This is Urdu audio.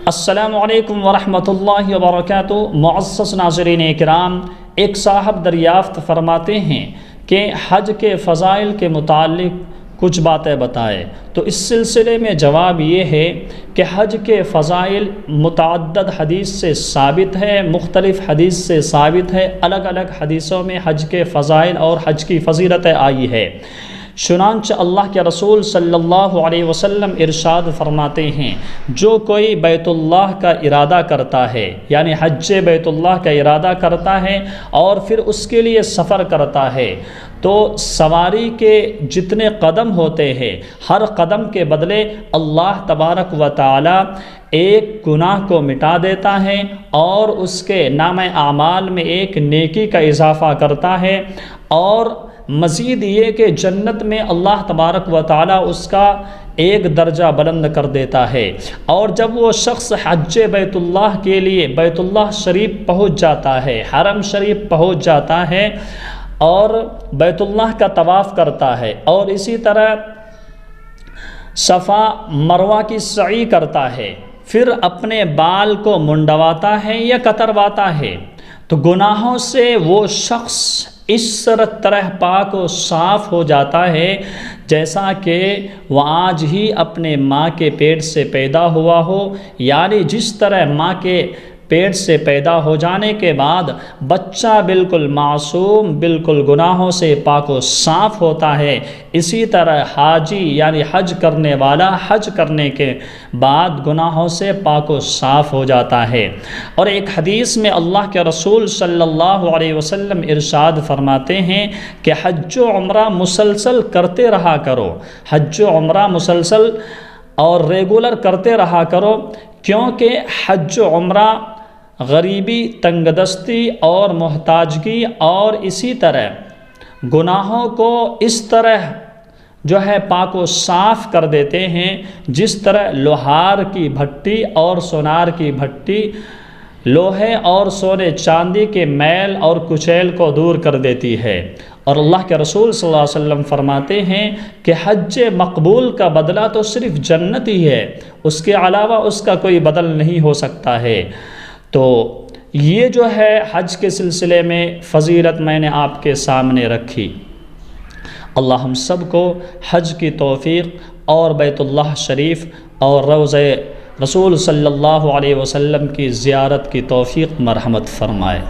السلام علیکم ورحمۃ اللہ وبرکاتہ۔ معزز ناظرین کرام، ایک صاحب دریافت فرماتے ہیں کہ حج کے فضائل کے متعلق کچھ باتیں بتائے، تو اس سلسلے میں جواب یہ ہے کہ حج کے فضائل متعدد حدیث سے ثابت ہے، مختلف حدیث سے ثابت ہے، الگ الگ حدیثوں میں حج کے فضائل اور حج کی فضیلتیں آئی ہے۔ چنانچہ اللہ کے رسول صلی اللہ علیہ وسلم ارشاد فرماتے ہیں، جو کوئی بیت اللہ کا ارادہ کرتا ہے، یعنی حج بیت اللہ کا ارادہ کرتا ہے اور پھر اس کے لیے سفر کرتا ہے، تو سواری کے جتنے قدم ہوتے ہیں، ہر قدم کے بدلے اللہ تبارک و تعالی ایک گناہ کو مٹا دیتا ہے اور اس کے نام اعمال میں ایک نیکی کا اضافہ کرتا ہے، اور مزید یہ کہ جنت میں اللہ تبارک و تعالی اس کا ایک درجہ بلند کر دیتا ہے۔ اور جب وہ شخص حج بیت اللہ کے لیے بیت اللہ شریف پہنچ جاتا ہے، حرم شریف پہنچ جاتا ہے اور بیت اللہ کا طواف کرتا ہے، اور اسی طرح صفا مروہ کی سعی کرتا ہے، پھر اپنے بال کو منڈواتا ہے یا کترواتا ہے، تو گناہوں سے وہ شخص اس طرح پاک و صاف ہو جاتا ہے جیسا کہ وہ آج ہی اپنے ماں کے پیٹ سے پیدا ہوا ہو، یعنی جس طرح ماں کے پیٹ سے پیدا ہو جانے کے بعد بچہ بالکل معصوم، بالکل گناہوں سے پاک و صاف ہوتا ہے، اسی طرح حاجی یعنی حج کرنے والا حج کرنے کے بعد گناہوں سے پاک و صاف ہو جاتا ہے۔ اور ایک حدیث میں اللہ کے رسول صلی اللہ علیہ وسلم ارشاد فرماتے ہیں کہ حج و عمرہ مسلسل کرتے رہا کرو، حج و عمرہ مسلسل اور ریگولر کرتے رہا کرو، کیونکہ حج و عمرہ غریبی، تنگ دستی اور محتاجگی اور اسی طرح گناہوں کو اس طرح جو ہے پاک و صاف کر دیتے ہیں جس طرح لوہار کی بھٹی اور سونار کی بھٹی لوہے اور سونے چاندی کے میل اور کچیل کو دور کر دیتی ہے۔ اور اللہ کے رسول صلی اللہ علیہ وسلم فرماتے ہیں کہ حج مقبول کا بدلہ تو صرف جنت ہی ہے، اس کے علاوہ اس کا کوئی بدل نہیں ہو سکتا ہے۔ تو یہ جو ہے حج کے سلسلے میں فضیلت میں نے آپ کے سامنے رکھی۔ اللہ ہم سب کو حج کی توفیق اور بیت اللہ شریف اور روضہ رسول صلی اللہ علیہ وسلم کی زیارت کی توفیق مرحمت فرمائے۔